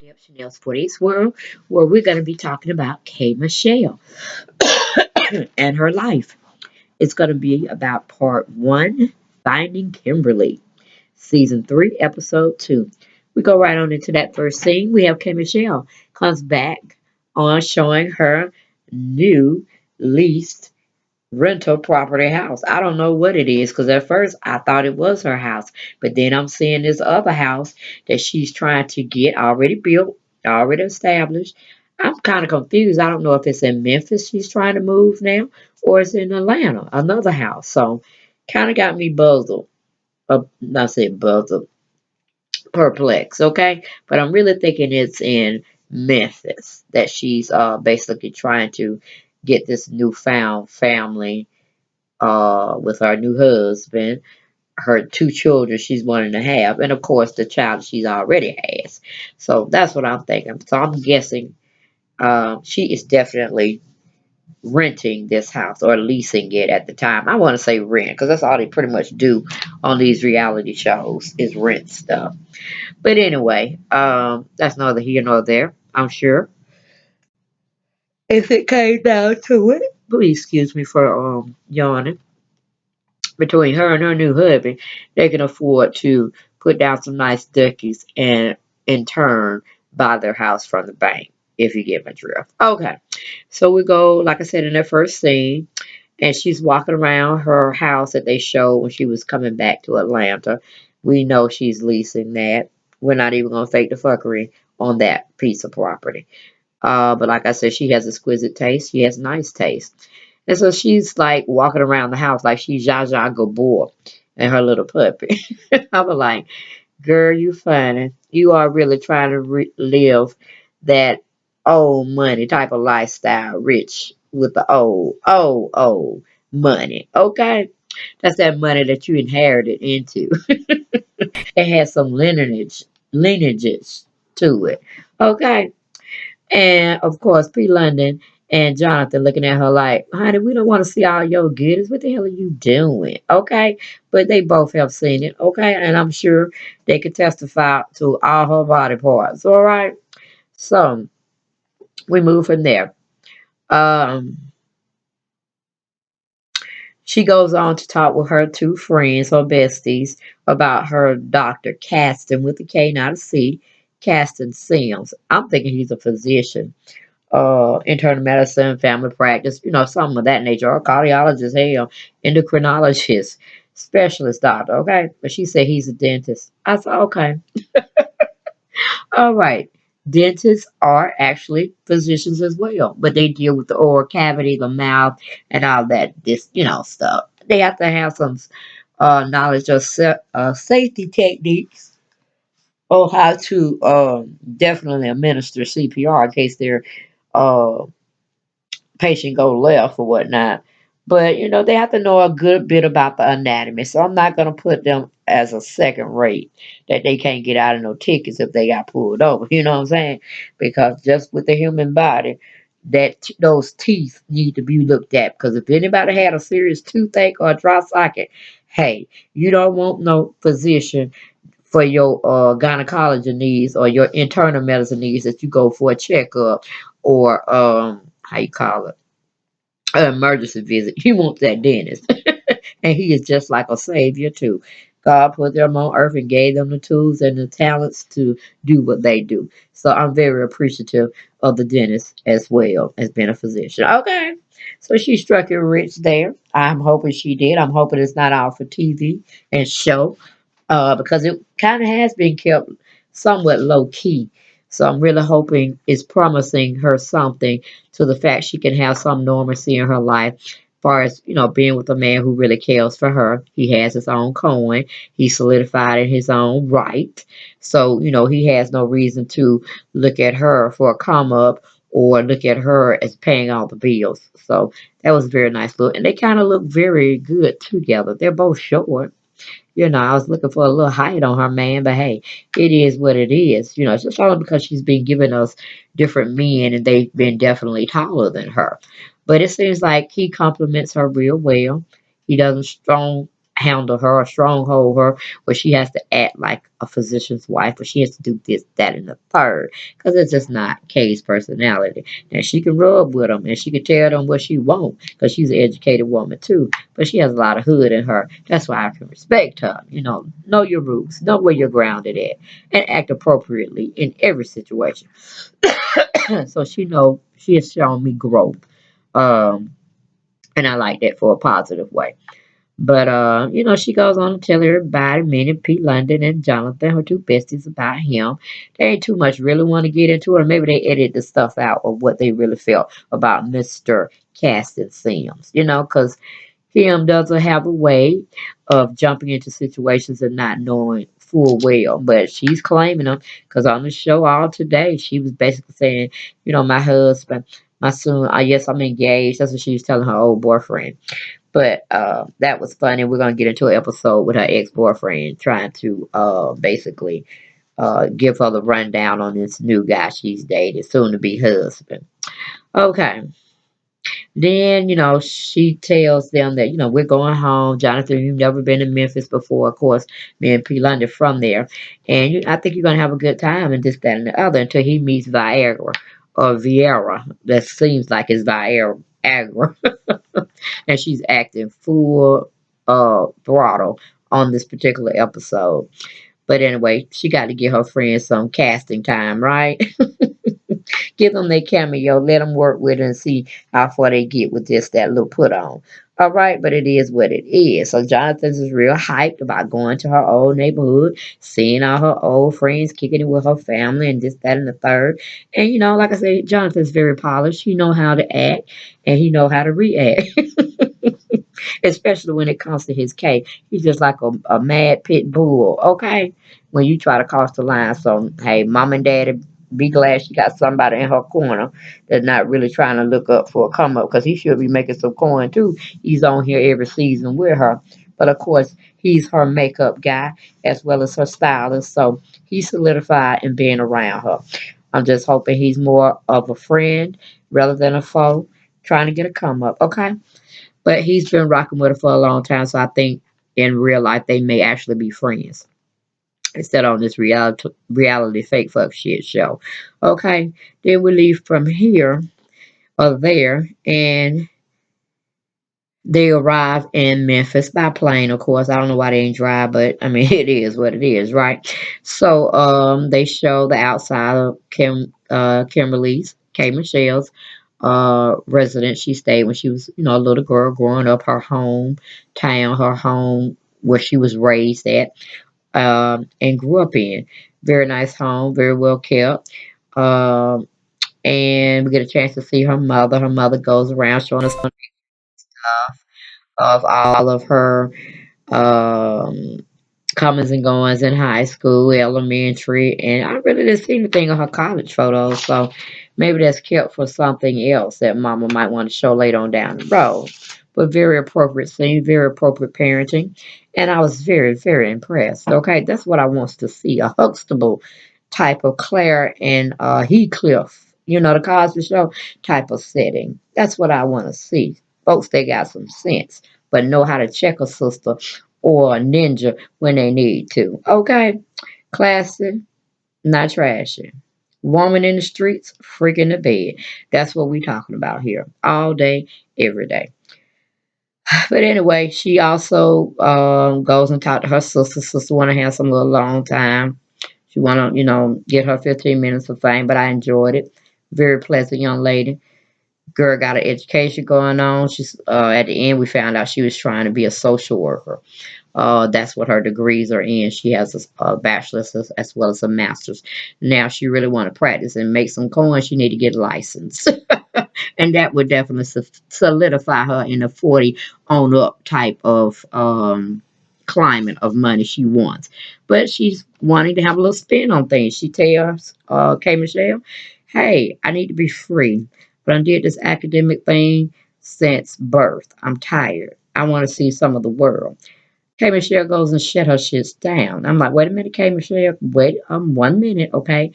Deb Chanel's 48th World, where we're going to be talking about K. Michelle and her life. It's going to be about part one, Finding Kimberly, season 3, episode 2. We go right on into that first scene. We have K. Michelle comes back on showing her new leased rental property house. I don't know what it is because at first I thought it was her house, but then I'm seeing this other house that she's trying to get already built, already established. I'm kind of confused. I don't know if it's in Memphis she's trying to move now or it's in Atlanta, another house. So kind of got me buzzled. Not say buzzled, perplexed, okay? But I'm really thinking it's in Memphis that she's basically trying to get this newfound family with her new husband, her 2 children she's wanting to have, and of course the child she's already has. So that's what I'm thinking. So I'm guessing she is definitely renting this house or leasing it at the time. I want to say rent because that's all they pretty much do on these reality shows is rent stuff. But anyway, that's neither here nor there. I'm sure if it came down to it. Please excuse me for yawning. Between her and her new hubby, they can afford to put down some nice duckies and in turn buy their house from the bank, if you get my drift. Okay. So we go, like I said, in that first scene, and she's walking around her house that they showed when she was coming back to Atlanta. We know she's leasing that. We're not even gonna fake the fuckery on that piece of property. But like I said, she has exquisite taste. She has nice taste. And so she's like walking around the house like she's Zsa Zsa Gabor and her little puppy. I was like, girl, you funny. You are really trying to live that old money type of lifestyle, rich with the old money. Okay? That's that money that you inherited into. It has some lineages to it. Okay? And of course, P. London and Jonathan looking at her like, honey, we don't want to see all your goodies. What the hell are you doing? Okay. But they both have seen it. Okay. And I'm sure they could testify to all her body parts. All right. So we move from there. Um, she goes on to talk with her 2 friends, her besties, about her doctor, Caston, with a K, not a C, Caston Sims. I'm thinking he's a physician, internal medicine, family practice, something of that nature, or cardiologist, hell, endocrinologist, specialist doctor, okay? But she said he's a dentist. I said, okay, all right. Dentists are actually physicians as well, but they deal with the oral cavity, the mouth, and all that, stuff. They have to have some knowledge of safety techniques or how to definitely administer CPR in case they're uh, patient go left or whatnot. But they have to know a good bit about the anatomy. So I'm not gonna put them as a second rate that they can't get out of no tickets if they got pulled over. You know what I'm saying? Because just with the human body, those teeth need to be looked at. Because if anybody had a serious toothache or a dry socket, hey, you don't want no physician for your gynecology needs or your internal medicine needs that you go for a checkup or how you call it, an emergency visit. You want that dentist. And he is just like a savior too. God put them on earth and gave them the tools and the talents to do what they do. So I'm very appreciative of the dentist as well as being a physician. Okay. So she struck it rich there. I'm hoping she did. I'm hoping it's not all for TV and show, because it kind of has been kept somewhat low key. So I'm really hoping it's promising her something to the fact she can have some normalcy in her life, as far as being with a man who really cares for her. He has his own coin. He's solidified in his own right. So he has no reason to look at her for a come up or look at her as paying all the bills. So that was a very nice look, and they kind of look very good together. They're both short. I was looking for a little height on her, man, but hey, it is what it is. It's just only because she's been giving us different men and they've been definitely taller than her. But it seems like he compliments her real well. He doesn't strong handle her, stronghold her, where she has to act like a physician's wife, or she has to do this, that, and the third, because it's just not Kay's personality. And she can rub with them, and she can tell them what she wants, because she's an educated woman too. But she has a lot of hood in her. That's why I can respect her. Know your roots, know where you're grounded at, and act appropriately in every situation. So she has shown me growth, um, and I like that for a positive way. But she goes on to tell everybody, meaning Pete London and Jonathan, her two besties, about him. They ain't too much really want to get into it, or maybe they edit the stuff out of what they really felt about Mr. Caston Sims. Because him doesn't have a way of jumping into situations and not knowing full well. But she's claiming them because on the show all today, she was basically saying, my husband, my son, yes, I'm engaged. That's what she was telling her old boyfriend. But that was funny. We're gonna get into an episode with her ex boyfriend trying to basically give her the rundown on this new guy she's dated, soon to be husband. Okay. Then, she tells them that, we're going home. Jonathan, you've never been to Memphis before. Of course, me and P. London from there. And I think you're going to have a good time and this, that, and the other until he meets Viagra or Viera. That seems like it's Viagra. And she's acting full throttle on this particular episode. But anyway, she got to give her friends some casting time, right? Give them their cameo, let them work with it and see how far they get with this, that little put on. All right, but it is what it is. So Jonathan is real hyped about going to her old neighborhood, seeing all her old friends, kicking it with her family, and this, that, and the third. And like I said, Jonathan's very polished. He know how to act, and he know how to react. Especially when it comes to his case. He's just like a mad pit bull, okay? When you try to cross the line. So, hey, mom and daddy, be glad she got somebody in her corner that's not really trying to look up for a come up because he should be making some coin too. He's on here every season with her. But of course, he's her makeup guy as well as her stylist. So he's solidified in being around her. I'm just hoping he's more of a friend rather than a foe trying to get a come up, okay? But he's been rocking with her for a long time, so I think in real life they may actually be friends instead on this reality fake fuck shit show. Okay, then we leave from here or there, and they arrive in Memphis by plane. Of course, I don't know why they ain't drive, but I mean it is what it is, right? So they show the outside of Kimberly's K Michelle's residence she stayed when she was, a little girl growing up, her hometown, her home where she was raised at, and grew up in. Very nice home, very well kept. Um, and we get a chance to see her mother. Her mother goes around showing us some of all of her um, comings and goings in high school, elementary, and I really didn't see anything of her college photos, so maybe that's kept for something else that mama might want to show later on down the road. But very appropriate scene, very appropriate parenting, and I was very, very impressed. Okay, that's what I want to see, a Huxtable type of Claire and Heathcliff, the Cosby Show type of setting. That's what I want to see. Folks, they got some sense, but know how to check a sister or a ninja when they need to. Okay? Classy, not trashy. Woman in the streets, freaking the bed. That's what we talking about here. All day, every day. But anyway, she also goes and talk to her sister. Sister want to have some little long time. She want to, get her 15 minutes of fame, but I enjoyed it. Very pleasant young lady. Girl got an education going on. She's at the end we found out she was trying to be a social worker. That's what her degrees are in. She has a bachelor's as well as a master's. Now she really want to practice and make some coins. She need to get a license, and that would definitely solidify her in a 40 on up type of climate of money she wants. But she's wanting to have a little spin on things. She tells K Michelle, "Hey, I need to be free, but I did this academic thing since birth. I'm tired. I want to see some of the world." K Michelle goes and shut her shits down. I'm like, wait a minute, K Michelle, wait 1 minute, okay?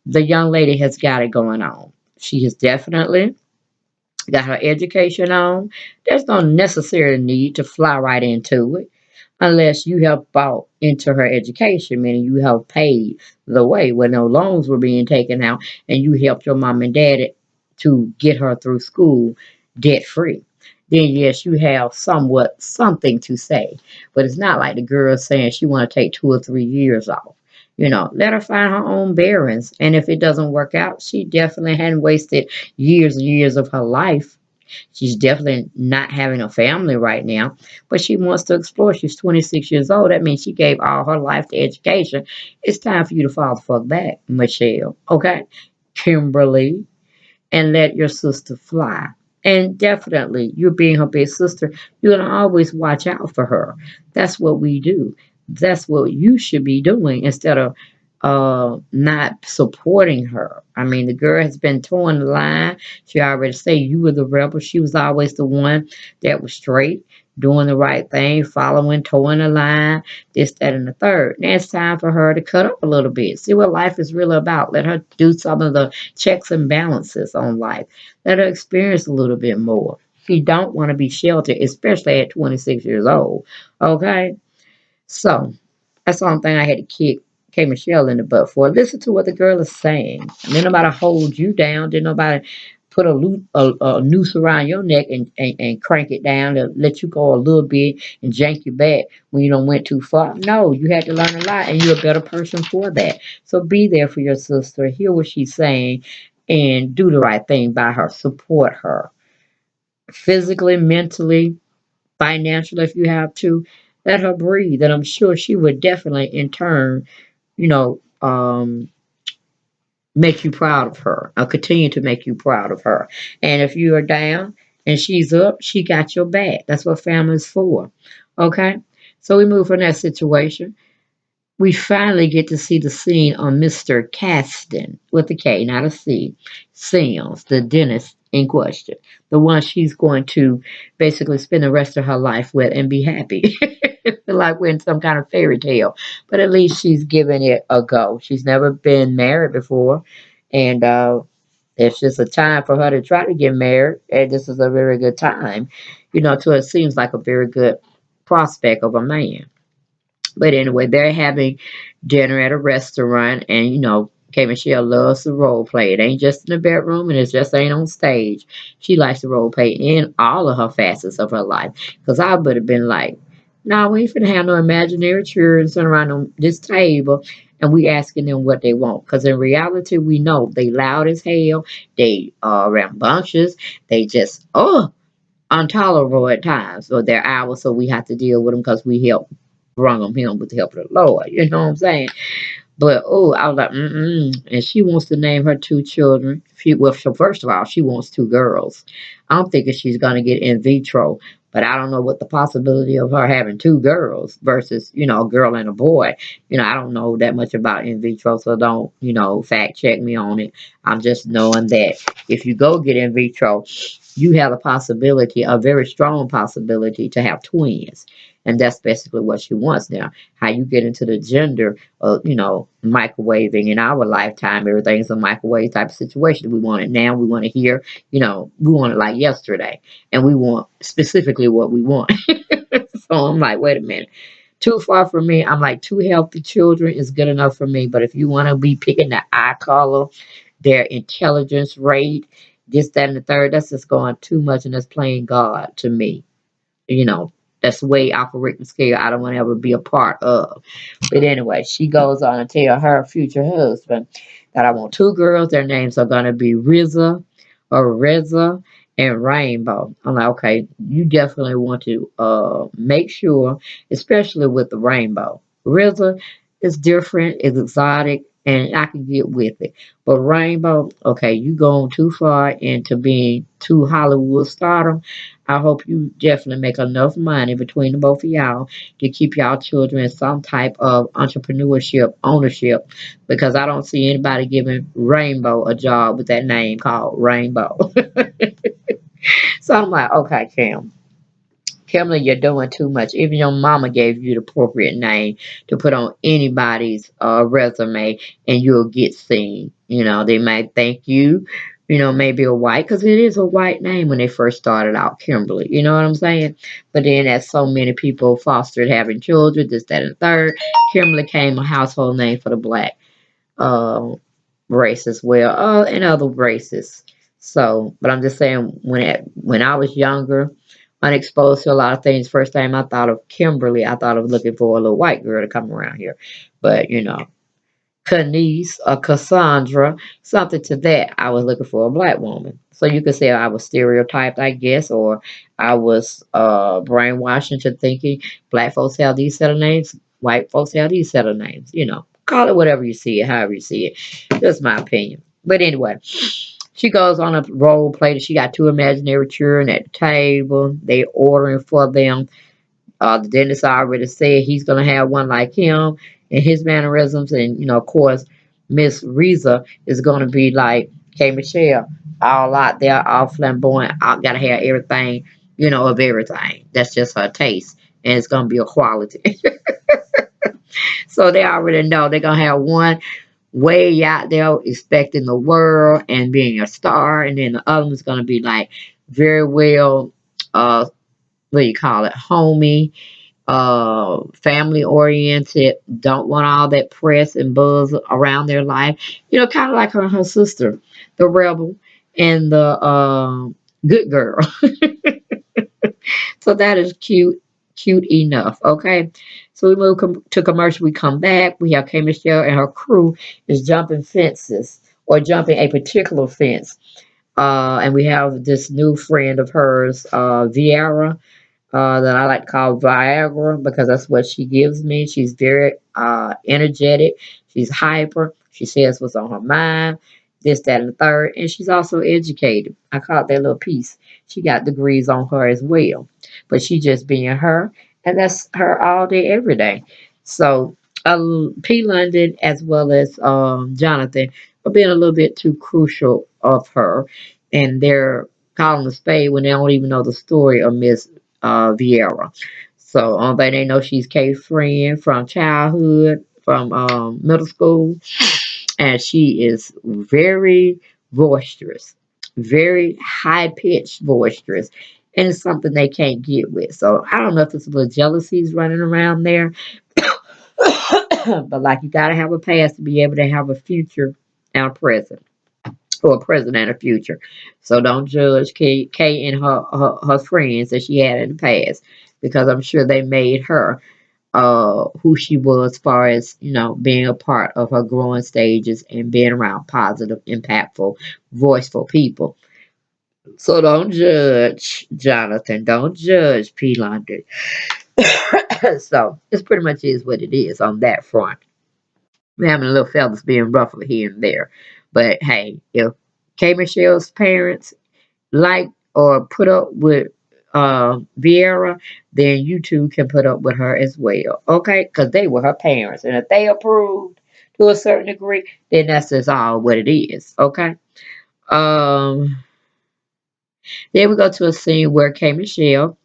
The young lady has got it going on. She has definitely got her education on. There's no necessary need to fly right into it. unless you help out into her education, meaning you help pay the way when no loans were being taken out and you helped your mom and dad to get her through school debt free. Then yes, you have somewhat something to say. But it's not like the girl saying she want to take 2 or 3 years off. Let her find her own bearings. And if it doesn't work out, she definitely hadn't wasted years and years of her life. She's definitely not having a family right now, but she wants to explore. She's 26 years old. That means she gave all her life to education. It's time for you to fall the fuck back, Michelle. Okay? Kimberly, and let your sister fly. And definitely, you being her big sister, you're going to always watch out for her. That's what we do. That's what you should be doing instead of not supporting her. I mean, the girl has been towing the line. She already said you were the rebel. She was always the one that was straight, doing the right thing, following, towing the line, this, that, and the third. Now it's time for her to cut up a little bit. See what life is really about. Let her do some of the checks and balances on life. Let her experience a little bit more. She don't want to be sheltered, especially at 26 years old. Okay? So that's the only thing I had to kick K Michelle in the butt for. Listen to what the girl is saying. Didn't nobody hold you down. Didn't nobody put a noose around your neck and crank it down to let you go a little bit and jank you back when you don't went too far. No, you had to learn a lot and you're a better person for that. So be there for your sister, hear what she's saying, and do the right thing by her. Support her physically, mentally, financially if you have to. Let her breathe. And I'm sure she would definitely in turn, you know, make you proud of her. I'll continue to make you proud of her. And if you are down and she's up, she got your back. That's what family's for. Okay? So we move from that situation. We finally get to see the scene on Mr. Caston with a K, not a C, Sims, the dentist in question, the one she's going to basically spend the rest of her life with and be happy, like we're in some kind of fairy tale. But at least she's given it a go. She's never been married before, and it's just a time for her to try to get married, and this is a very good time, to it seems like a very good prospect of a man. But anyway, they're having dinner at a restaurant, and K Michelle loves to role play. It ain't just in the bedroom, and it just ain't on stage. She likes to role play in all of her facets of her life. Because I would have been like, no, we ain't finna have no imaginary children sitting around on this table, and we asking them what they want. Because in reality, we know they loud as hell, they rambunctious, they just intolerable at times, or they're ours, so we have to deal with them because we help brung them him with the help of the Lord. You know what I'm saying? But I was like, and she wants to name her two children. So first of all, she wants two girls. I'm thinking she's gonna get in vitro, but I don't know what the possibility of her having two girls versus a girl and a boy. I don't know that much about in vitro, so don't fact check me on it. I'm just knowing that if you go get in vitro, you have a possibility, a very strong possibility to have twins. And that's basically what she wants now. How you get into the gender microwaving in our lifetime. Everything's a microwave type of situation. We want it now. We want to hear, we want it like yesterday. And we want specifically what we want. So I'm like, wait a minute. Too far for me. I'm like, two healthy children is good enough for me. But if you want to be picking the eye color, their intelligence rate, this, that, and the third, that's just going too much and that's playing God to me. You know, that's way off a Richter scale I don't want to ever be a part of. But anyway, she goes on to tell her future husband that I want two girls. Their names are going to be Riza or Reza and Rainbow. I'm like, okay, you definitely want to make sure, especially with the Rainbow. Riza is different, is exotic, and I can get with it. But Rainbow, okay, you going too far into being too Hollywood stardom. I hope you definitely make enough money between the both of y'all to keep y'all children in some type of entrepreneurship ownership because I don't see anybody giving Rainbow a job with that name called Rainbow. So I'm like, okay, Kimberly, you're doing too much. Even your mama gave you the appropriate name to put on anybody's resume and you'll get seen. They might thank you, maybe a white, because it is a white name when they first started out, Kimberly. You know what I'm saying? But then, as so many people fostered having children, this, that, and the third, Kimberly became a household name for the black uh, race as well, and other races. So, but I'm just saying, when I was younger, unexposed to a lot of things, first time I thought of Kimberly, I thought of looking for a little white girl to come around here. But Kenise or Cassandra, something to that. I was looking for a black woman. So you could say I was stereotyped, I guess, or I was brainwashed into thinking black folks have these set of names, white folks have these set of names. Call it whatever you see it, however you see it. That's my opinion. But anyway, she goes on a role play that she got two imaginary children at the table. They ordering for them. The dentist already said he's going to have one like him and his mannerisms. And, of course, Miss Reza is going to be like K. Michelle, all out there, all flamboyant, got to have everything, of everything. That's just her taste. And it's going to be a quality. So they already know they're going to have one way out there expecting the world and being a star. And then the other one's going to be like very well, what do you call it, homey, family oriented, don't want all that press and buzz around their life. Kind of like her and her sister, the rebel and the good girl. So that is cute, cute enough. Okay. So we move to commercial. We come back. We have K Michelle and her crew is jumping fences or jumping a particular fence. And we have this new friend of hers, Viera, that I like to call Viagra because that's what she gives me. She's very energetic. She's hyper. She says what's on her mind, this, that, and the third. And she's also educated. I call it that little piece. She got degrees on her as well. But she just being her. And that's her all day, every day. So P. London as well as Jonathan are being a little bit too crucial of her. And they're calling a spade when they don't even know the story of Miss Vieira. So they know she's Kay's friend from childhood, from middle school, and she is very boisterous, very high pitched boisterous, and it's something they can't get with. So I don't know if it's a little jealousies running around there, but like you gotta have a past to be able to have a future and a present for a present and a future. So don't judge Kay and her friends that she had in the past because I'm sure they made her who she was as far as, being a part of her growing stages and being around positive, impactful, voiceful people. So don't judge, Jonathan. Don't judge P. London. So it's pretty much is what it is on that front. We're having a little feathers being ruffled here and there. But hey, if K. Michelle's parents like or put up with Vieira, then you two can put up with her as well. Okay? Because they were her parents. And if they approved to a certain degree, then that's just all what it is. Okay? Um, then we go to a scene where K. Michelle,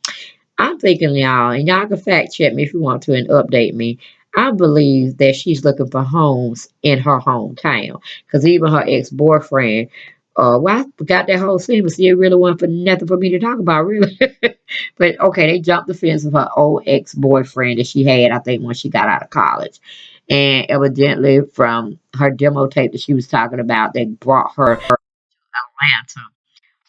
I'm thinking, y'all, and y'all can fact check me if you want to and update me. I believe that she's looking for homes in her hometown. Because even her ex boyfriend, well, I forgot that whole scene, but see, it really wasn't for nothing for me to talk about, really. But okay, they jumped the fence of her old ex boyfriend that she had, I think, when she got out of college. And evidently, from her demo tape that she was talking about, they brought her to Atlanta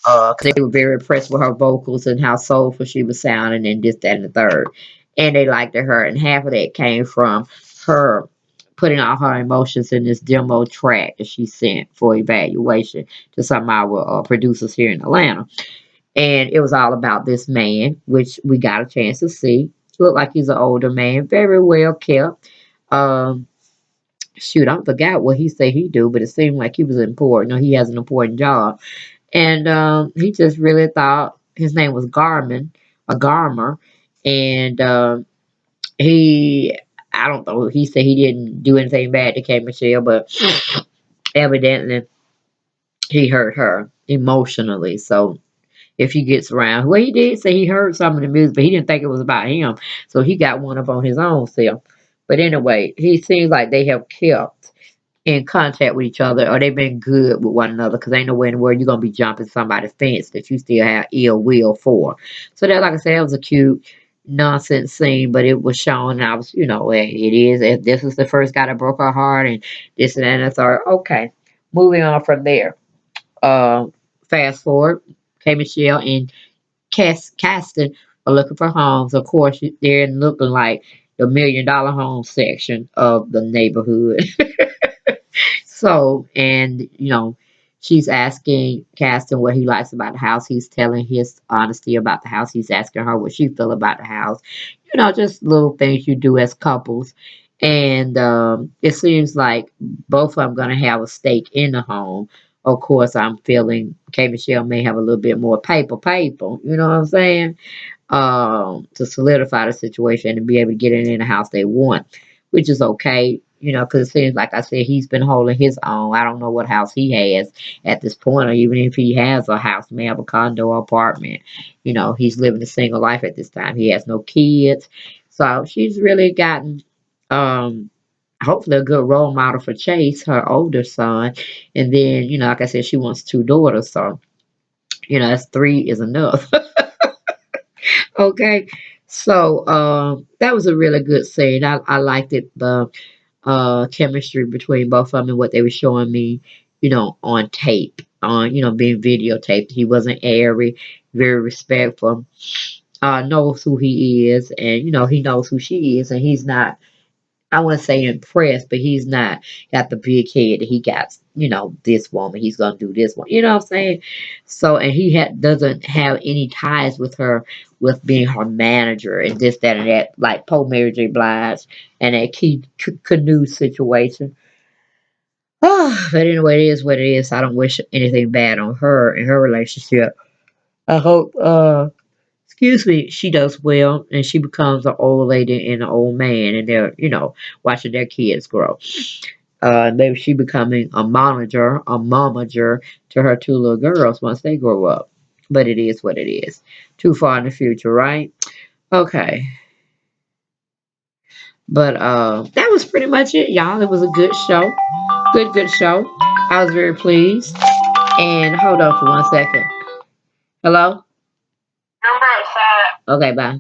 because they were very impressed with her vocals and how soulful she was sounding and this, that, and the third. And they liked her. And half of that came from her putting all her emotions in this demo track that she sent for evaluation to some of our producers here in Atlanta. And it was all about this man, which we got a chance to see. Looked like he's an older man, very well kept. Um, Shoot, I forgot what he said he do, but it seemed like he was important. He has an important job and he just really thought his name was Garman, a Garmer, and he, I don't know, he said he didn't do anything bad to K. Michelle, but evidently he hurt her emotionally. So if he gets around, well, he did say he heard some of the music, but he didn't think it was about him, so he got one up on his own self. But anyway, he seems like they have kept in contact with each other, or they've been good with one another, because ain't nowhere in the world you're gonna be jumping somebody's fence that you still have ill will for. So that, like I said, that was a cute nonsense scene, but it was shown. I was, it is. If this was the first guy that broke her heart, and this and that, and the third. Okay, moving on from there. Uh, Fast forward, K Michelle and Caston are looking for homes. Of course, they're looking like the $1 million home section of the neighborhood. So, and she's asking Caston what he likes about the house. He's telling his honesty about the house. He's asking her what she feel about the house. Just little things you do as couples. And it seems like both of them going to have a stake in the home. Of course, I'm feeling K Michelle may have a little bit more paper. You know what I'm saying? To solidify the situation and be able to get it in the house they want, which is okay, because it seems like I said he's been holding his own. I don't know what house he has at this point, or even if he has a house, may have a condo or apartment. He's living a single life at this time. He has no kids, so she's really gotten, um, hopefully a good role model for Chase, her older son, and then like I said, she wants two daughters, so that's three is enough. Okay. So that was a really good scene. I liked it, the chemistry between both of them and what they were showing me, on tape, on being videotaped. He wasn't airy, very respectful. Knows who he is, and he knows who she is, and he's not, I wouldn't say impressed, but he's not got the big head that he got, this woman, he's gonna do this one. You know what I'm saying? So, and he doesn't have any ties with her, with being her manager and this, that, and that, like Poe Mary J. Blige and that key canoe situation. But anyway, it is what it is. I don't wish anything bad on her and her relationship. I hope excuse me, she does well and she becomes an old lady and an old man, and they're, watching their kids grow. Maybe she becoming a momager to her two little girls once they grow up. But it is what it is. Too far in the future, right? Okay. But that was pretty much it, y'all. It was a good show. Good show. I was very pleased. And hold on for 1 second. Hello? Okay, bye.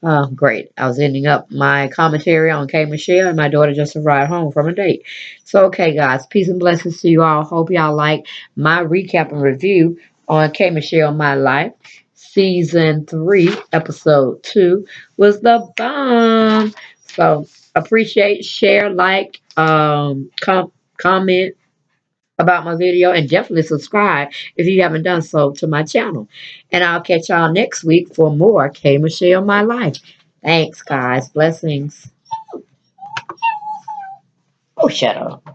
Oh, great. I was ending up my commentary on K Michelle, and my daughter just arrived home from a date. So, okay, guys, peace and blessings to you all. Hope y'all like my recap and review on K Michelle My Life. Season 3, Episode 2 was the bomb. So, appreciate, share, like, comment about my video, and definitely subscribe if you haven't done so to my channel. And I'll catch y'all next week for more K Michelle My Life. Thanks, guys. Blessings. Oh, shut up.